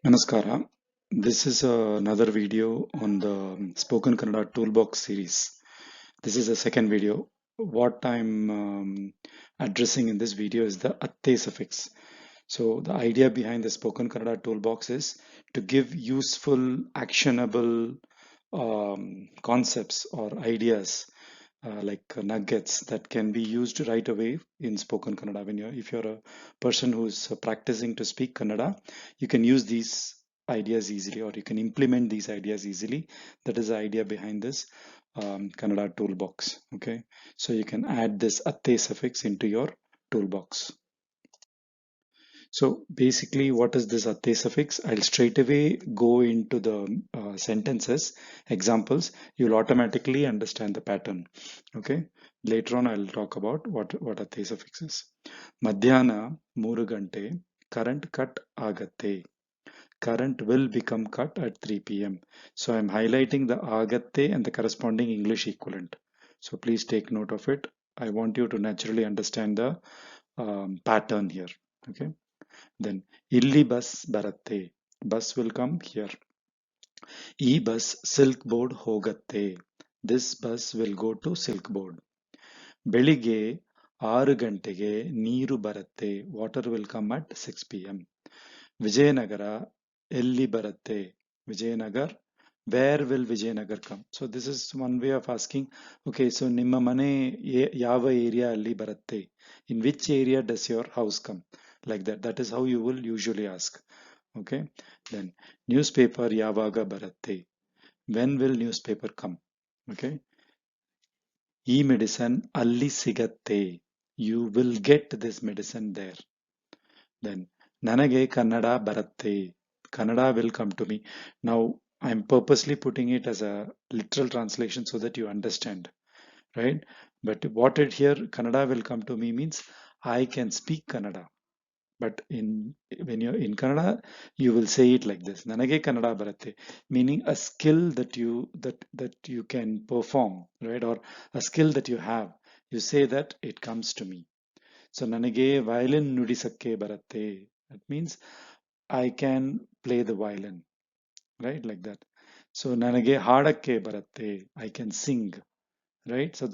Namaskara. This is another video on the Spoken Kannada Toolbox series. This is the second video. What I'm addressing in this video is the atte suffix. So the idea behind the Spoken Kannada Toolbox is to give useful, actionable concepts or ideas like nuggets that can be used right away in spoken Kannada. If you're a person who's practicing to speak Kannada, you can use these ideas easily, or you can implement these ideas easily. That is the idea behind this Kannada toolbox. Okay, so you can add this atte suffix into your toolbox. So basically, what is this atte suffix? I'll straight away go into the sentences, examples. You'll automatically understand the pattern. Okay. Later on, I'll talk about what atte suffix is. Madhyana 3 gante, current cut agatte. Current will become cut at 3 p.m. So I'm highlighting the agatte and the corresponding English equivalent. So please take note of it. I want you to naturally understand the pattern here. Okay. Then illi bus baratte. Bus will come here. E bus silk board hogatte. This bus will go to silk board. ಬೆಳಿಗ್ಗೆ 6 ಗಂಟೆಗೆ ನೀರು ಬರುತ್ತೆ. Water will come at 6 p.m. Vijayanagara ಎಲ್ಲಿ ಬರುತ್ತೆ? Vijayanagar. Where will Vijayanagar come? So this is one way of asking. Okay, so ನಿಮ್ಮ ಮನೆ ಯಾವ area ಅಲ್ಲಿ ಬರುತ್ತೆ? In which area does your house come? Like that. That is how you will usually ask. Okay. Then newspaper ಯಾವಾಗ ಬರುತ್ತೆ? When will newspaper come? Okay. ಈ medicine ಅಲ್ಲಿ ಸಿಗತ್ತೆ. You will get this medicine there. Then ನನಗೆ ಕನ್ನಡ ಬರುತ್ತೆ. Kannada will come to me. Now I'm purposely putting it as a literal translation so that you understand, right? But what it here Kannada will come to me means I can speak Kannada. But when you're in Kannada, you will say it like this. Nanage Kannada baratte, meaning a skill that you can perform, right? Or a skill that you have. You say that it comes to me. So ನನಗೆ violin ನುಡಿಸಕ್ಕೆ ಬರುತ್ತೆ. That means I can play the violin, right? Like that. So ನನಗೆ ಹಾಡಕ್ಕೆ ಬರುತ್ತೆ. I can sing, right? So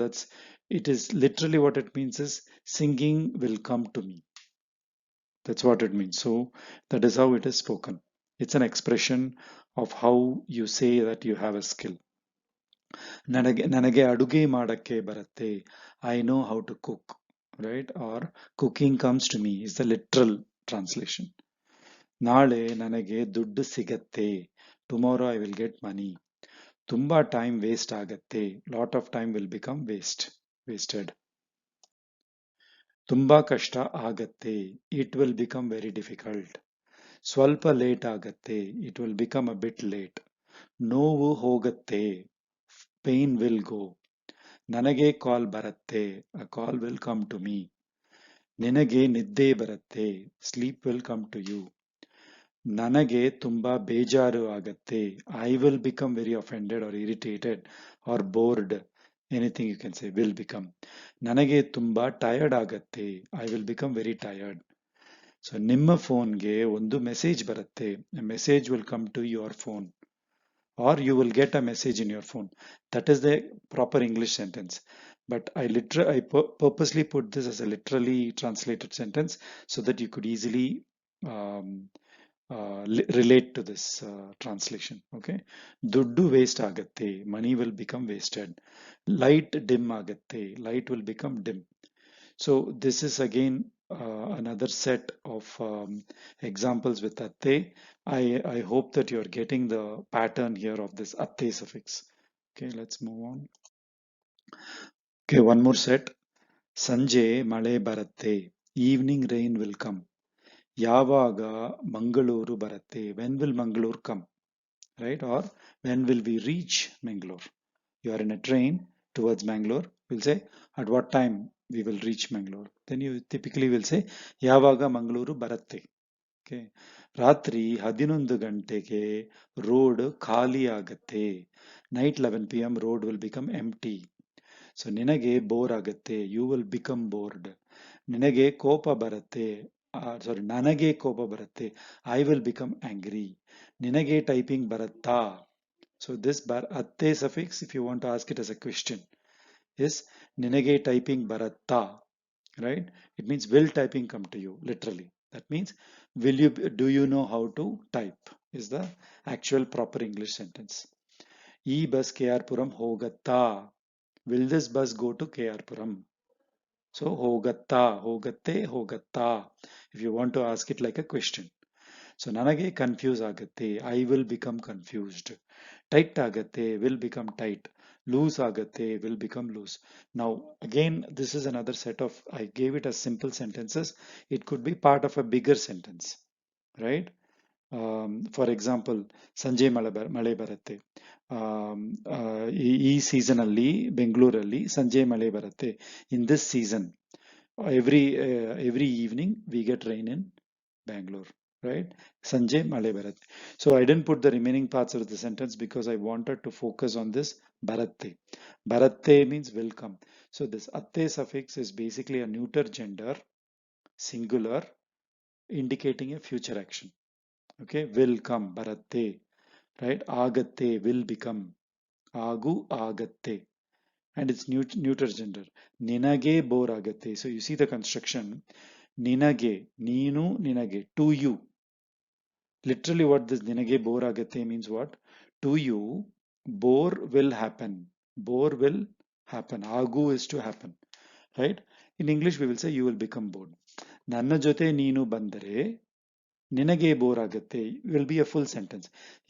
it is literally what it means is singing will come to me. That's what it means. So that is how it is spoken. It's an expression of how you say that you have a skill. ನನಗೆ ಅಡುಗೆ ಮಾಡಕ್ಕೆ ಬರುತ್ತೆ. I know how to cook, right? Or cooking comes to me is the literal translation. ನಾಳೆ ನನಗೆ ದುಡ್ಡು ಸಿಗತ್ತೆ. Tomorrow I will get money. ತುಂಬಾ time waste ಆಗತ್ತೆ. Lot of time will become wasted. ತುಂಬಾ ಕಷ್ಟ ಆಗತ್ತೆ. It will become very difficult. ಸ್ವಲ್ಪ ಲೇಟ್ ಆಗತ್ತೆ. It will become a bit late. ನೋವು ಹೋಗತ್ತೆ. Pain will go. ನನಗೆ ಕಾಲ್ ಬರುತ್ತೆ. A call will come to me. ನಿನಗೆ ನಿದ್ದೆ ಬರುತ್ತೆ. Sleep will come to you. ನನಗೆ ತುಂಬಾ ಬೇಜಾರು ಆಗತ್ತೆ. I will become very offended or irritated or bored. Anything you can say will become. ನನಗೆ ತುಂಬಾ ಟಯರ್ಡ್ ಆಗತ್ತೆ. I will become very tired. So ನಿಮ್ಮ ಫೋನ್ಗೆ ಒಂದು ಮೆಸೇಜ್ ಬರುತ್ತೆ. A message will come to your phone. Or you will get a message in your phone. That is the proper English sentence. But I purposely put this as a literally translated sentence so that you could easily um, relate to this translation. Okay. Duddu waste agatte. Money will become wasted. Light dim agatte. Light will become dim. So this is again another set of examples with atte. I hope that you're getting the pattern here of this atte suffix. Okay, let's move on. Okay, one more set. Sanje male baratte. Evening rain will come. Yavaga Mangaluru baratte. When will Mangalore come? Right? Or when will we reach Mangalore? You are in a train towards Mangalore. We'll say at what time we will reach Mangalore. Then you typically will say Yavaga Mangaluru baratte. Okay. ರಾತ್ರಿ 11 ಗಂಟೆಗೆ road ಖಾಲಿ ಆಗತ್ತೆ. Night 11 p.m. road will become empty. So ನಿನಗೆ bore ಆಗತ್ತೆ. You will become bored. ನಿನಗೆ ಕೋಪ ಬರುತ್ತೆ. sorry, ನನಗೆ ಕೋಪ ಬರುತ್ತೆ. I will become angry. ನಿನಗೆ typing ಬರುತ್ತಾ? So this atte suffix, if you want to ask it as a question, is ನಿನಗೆ typing ಬರುತ್ತಾ? Right? It means will typing come to you, literally. That means do you know how to type? Is the actual proper English sentence. ಈ bus KR Puram ಹೋಗತ್ತಾ? Will this bus go to KR Puram? So ಹೋಗತ್ತಾ, ಹೋಗತ್ತೆ, ಹೋಗತ್ತಾ. If you want to ask it like a question. So ನನಗೆ confuse ಆಗತ್ತೆ. I will become confused. Tight ಆಗತ್ತೆ, will become tight. Loose ಆಗತ್ತೆ, will become loose. Now again, this is another set of, I gave it as simple sentences. It could be part of a bigger sentence, right? For example ಸಂಜೆ ಮಳೆ ಬರುತ್ತೆ. ಈ season ಅಲ್ಲಿ ಬೆಂಗಳೂರಲ್ಲಿ ಸಂಜೆ ಮಳೆ ಬರುತ್ತೆ. In this season every evening we get rain in Bangalore, right? Sanjay male baratte. So I didn't put the remaining parts of the sentence because I wanted to focus on this baratte. Baratte means will come. So this atte suffix is basically a neuter gender, singular, indicating a future action. Okay, will come, baratte, right? Agatte, will become. Agu, agatte. And it's neuter gender. Ninage, bore agatte. So you see the construction. Ninage, neenu, ninage, to you. Literally what this ninage, bore agatte means what? To you, bore will happen. Bore will happen. Agu is to happen, right? In English we will say you will become bored. Nanna jote neenu bandare, ನಿನಗೆ bore ಆಗುತ್ತೆ will be a full sentence.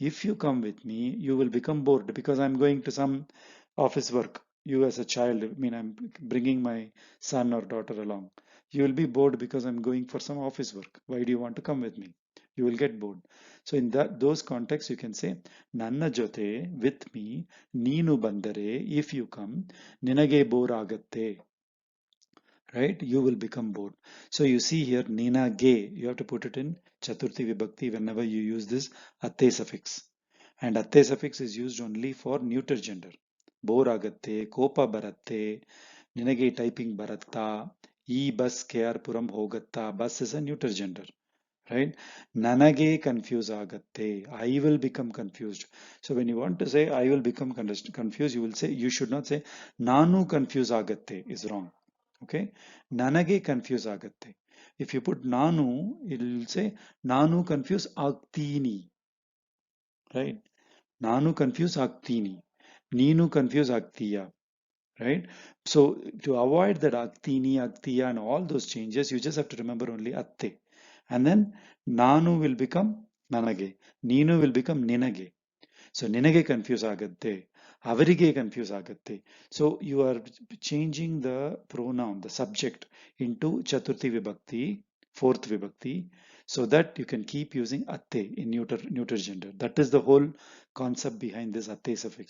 If you come with me, you will become bored because I'm going to some office work. You as a child, I mean, I'm bringing my son or daughter along. You will be bored because I'm going for some office work. Why do you want to come with me? You will get bored. So in those contexts, you can say, ನನ್ನ ಜೊತೆ, with me, ನೀನು ಬಂದರೆ, if you come, ನಿನಗೆ bore ಆಗತ್ತೆ. Right? You will become bored. So you see here, Nina ge, you have to put it in Chaturthi Vibhakti whenever you use this atte suffix. And atte suffix is used only for neuter gender. Bore agatte, kopa baratte, ninage typing baratta, ee bus KR Puram hogatta. Bus is a neuter gender. Right? Nanage confuse agatte. I will become confused. So when you want to say I will become confused, you will say, you should not say Nanu confuse agatte is wrong. Okay, ನನಗೆ confuse ಆಗತ್ತೆ. If you put ನಾನು, it will say ನಾನು confuse ಆಗ್ತೀನಿ, right? ನಾನು confuse ಆಗ್ತೀನಿ, ನೀನು confuse ಆಗ್ತೀಯಾ, right? So to avoid that ಆಗ್ತೀನಿ, ಆಗ್ತೀಯಾ and all those changes, you just have to remember only ಅತ್ತೆ, and then ನಾನು will become ನನಗೆ, ನೀನು will become ನಿನಗೆ. ಸೊ ನಿನಗೆ ಕನ್ಫ್ಯೂಸ್ ಆಗತ್ತೆ, ಅವರಿಗೆ ಕನ್ಫ್ಯೂಸ್ ಆಗತ್ತೆ. So you are changing the pronoun, the subject, into Chaturthi Vibhakti, fourth Vibhakti, so that you can keep using atte in neuter gender. That is the whole concept behind this atte suffix.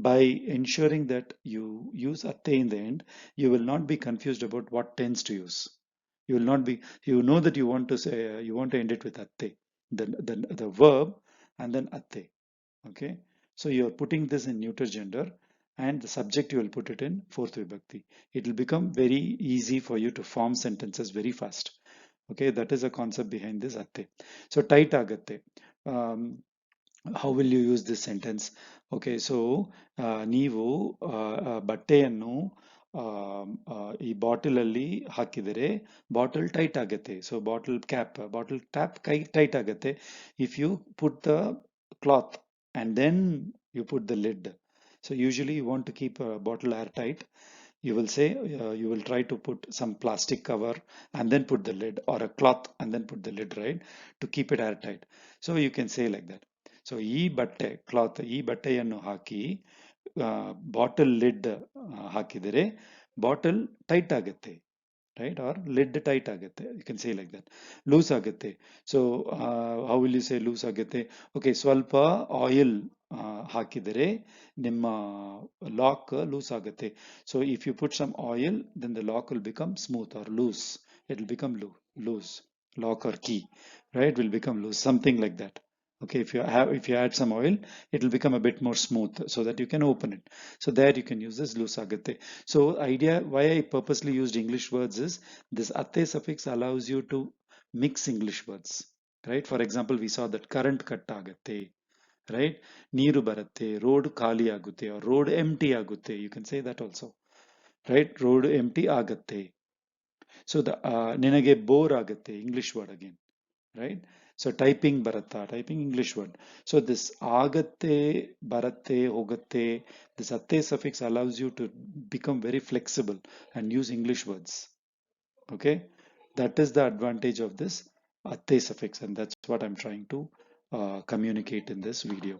By ensuring that you use atte in the end, you will not be confused about what tense to use. You will not be, you know that you want to say, you want to end it with atte, the verb, and then atte. Okay, so you are putting this in neuter gender, and the subject you will put it in fourth vibhakti. It will become very easy for you to form sentences very fast. Okay, that is the concept behind this atte. So tight agatte. um, how will you use this sentence? Okay, so ನೀವು ಬಟ್ಟೆಯನ್ನು ಈ bottle ಅಲ್ಲಿ ಹಾಕಿದರೆ bottle tight ಆಗುತ್ತೆ. So bottle cap, bottle tap tight ಆಗುತ್ತೆ if you put the cloth and then you put the lid. So usually you want to keep a bottle airtight. You will say, you will try to put some plastic cover and then put the lid, or a cloth and then put the lid, right? To keep it airtight. So you can say like that. So ಈ ಬಟ್ಟೆ, cloth, ಈ ಬಟ್ಟೆಯನ್ನು ಹಾಕಿ bottle lid ಹಾಕಿದರೆ bottle tight ಆಗುತ್ತೆ, right? Or lid tight ಆಗುತ್ತೆ. You can say like that. Loose ಆಗುತ್ತೆ. So how will you say loose ಆಗುತ್ತೆ? Okay, ಸ್ವಲ್ಪ ಆಯಿಲ್ ಹಾಕಿದರೆ ನಿಮ್ಮ ಲಾಕ್ ಲೂಸ್ ಆಗುತ್ತೆ. So if you put some oil, then the lock will become smooth or loose. It will become loose. Lock or key, right, will become loose, something like that. Okay, if you add some oil, it will become a bit more smooth so that you can open it. So there you can use this loose agate. So idea why I purposely used English words is this atte suffix allows you to mix English words, right? For example, we saw that current cut ಆಗತ್ತೆ, right? ನೀರು ಬರುತ್ತೆ, road ಖಾಲಿ ಆಗುತ್ತೆ, or road empty ಆಗುತ್ತೆ. You can say that also, right? Road empty ಆಗತ್ತೆ. So the ನಿನಗೆ bore ಆಗತ್ತೆ, English word again, right? So typing baratta, typing English word. So this agatte, baratte, hogatte, this atte suffix allows you to become very flexible and use English words. Okay, that is the advantage of this atte suffix, and that's what I'm trying to communicate in this video.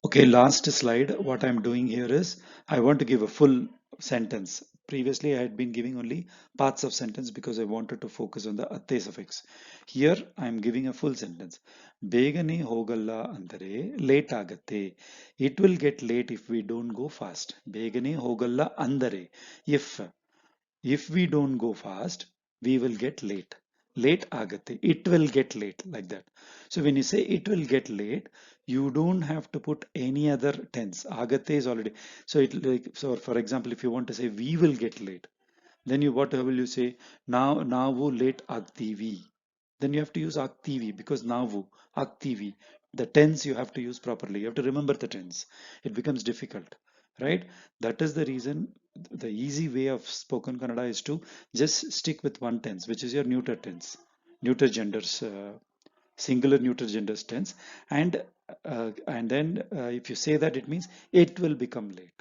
Okay, last slide. What I'm doing here is I want to give a full sentence. Previously, I had been giving only parts of sentence because I wanted to focus on the atte suffix. Here, I'm giving a full sentence. Begane hogalla ಅಂದರೆ late ಆಗತ್ತೆ. It will get late if we don't go fast. ಬೇಗನೆ ಹೋಗಲ್ಲ ಅಂದರೆ if we don't go fast, we will get late. Late ಆಗತ್ತೆ. It will get late, like that. So when you say it will get late, you don't have to put any other tense. ಆಗತ್ತೆ is already. So it like, so for example, if you want to say we will get late, then you what will you say? ನಾವು late ಆಗ್ತೀವಿ. Then you have to use ಆಗ್ತೀವಿ because ನಾವು ಆಗ್ತೀವಿ. The tense you have to use properly. You have to remember the tense. It becomes difficult, right? That is the reason the easy way of spoken Kannada is to just stick with one tense, which is your neuter tense, neuter genders, singular neuter genders tense, and then if you say that, it means it will become late,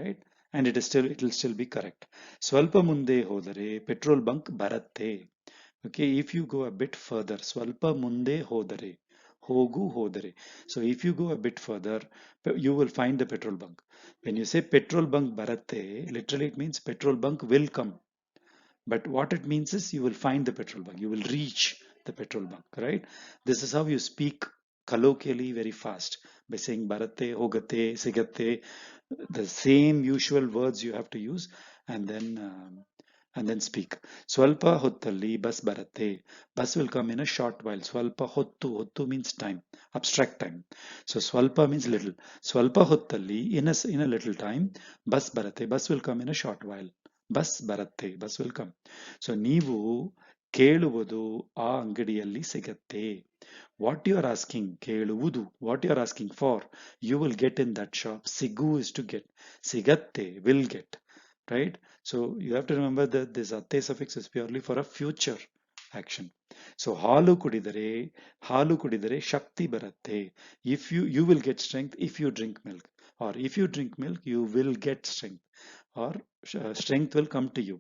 right? And it will still be correct. Swalpa ಮುಂದೆ ಹೋದರೆ petrol bunk ಬರುತ್ತೆ. Okay, if you go a bit further, ಸ್ವಲ್ಪ ಮುಂದೆ ಹೋದರೆ, ಹೋಗು ಹೋದರೆ. So if you go a bit further, you will find the petrol bunk. When you say petrol bunk ಬರುತ್ತೆ, literally it means petrol bunk will come. But what it means is you will find the petrol bunk. You will reach the petrol bunk, right? This is how you speak colloquially very fast by saying baratte, hogate, sigatte, the same usual words you have to use, and then speak. Swalpa ಹೊತ್ತಲ್ಲಿ bus ಬರುತ್ತೆ. Bus will come in a short while. Swalpa ಹೊತ್ತು means time, abstract time. So swalpa means little. Swalpa ಹೊತ್ತಲ್ಲಿ in a little time, bus ಬರುತ್ತೆ. Bus will come in a short while. Bus ಬರುತ್ತೆ. Bus will come. So ನೀವು ಕೇಳುವುದು ಆ ಅಂಗಡಿಯಲ್ಲಿ ಸಿಗತ್ತೆ. What you are asking, ಕೇಳುವುದು, what you are asking for, you will get in that shop. Sigu is to get. Sigatte, will get. Right? So you have to remember that this atte suffix is purely for a future action. So ಹಾಲು ಕುಡಿದರೆ ಶಕ್ತಿ ಬರುತ್ತೆ. If you will get strength if you drink milk, or if you drink milk you will get strength, or strength will come to you.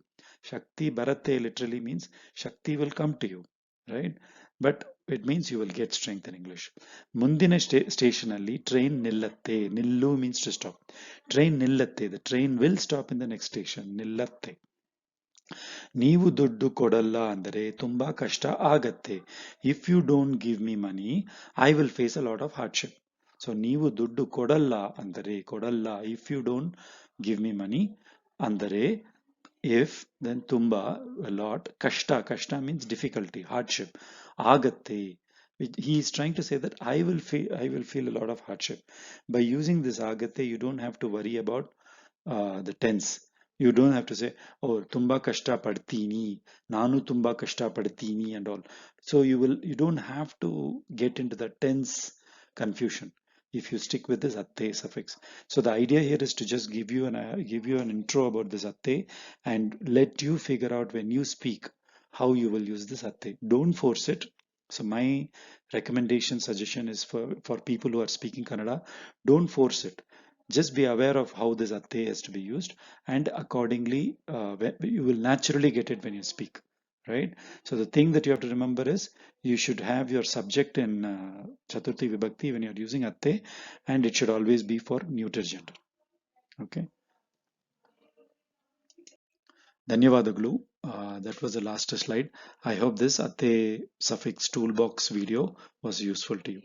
Shakti bharate literally means Shakti will come to you, right? But it means you will get strength in English. ಮುಂದಿನ station ಅಲ್ಲಿ train ನಿಲ್ಲತ್ತೆ. ನಿಲ್ಲು means to stop. Train ನಿಲ್ಲತ್ತೆ. The train will stop in the next station. ನಿಲ್ಲತ್ತೆ. ನೀವು ದುಡ್ಡು ಕೊಡಲ್ಲ ಅಂದರೆ ತುಂಬಾ ಕಷ್ಟ ಆಗತ್ತೆ. If you don't give me money, I will face a lot of hardship. So ನೀವು ದುಡ್ಡು ಕೊಡಲ್ಲ ಅಂದರೆ ಕೊಡಲ್ಲ. If you don't give me money ಅಂದರೆ if, then ತುಂಬಾ, a lot, kashta means difficulty, hardship, ಆಗತ್ತೆ. He is trying to say that I will feel a lot of hardship. By using this ಆಗತ್ತೆ, you don't have to worry about the tense. You don't have to say, oh, ತುಂಬಾ ಕಷ್ಟ ಪಡ್ತೀನಿ, ನಾನು ತುಂಬಾ ಕಷ್ಟ ಪಡ್ತೀನಿ and all. So you don't have to get into the tense confusion if you stick with this atte suffix. So the idea here is to just give you an intro about this atte and let you figure out when you speak how you will use this atte. Don't force it. So my suggestion is for people who are speaking Kannada, don't force it. Just be aware of how this atte has to be used, and accordingly you will naturally get it when you speak, right? So the thing that you have to remember is you should have your subject in Chaturthi Vibhakti when you're using atte, and it should always be for neuter gender. Okay. ಧನ್ಯವಾದಗಳು. That was the last slide. I hope this atte suffix toolbox video was useful to you.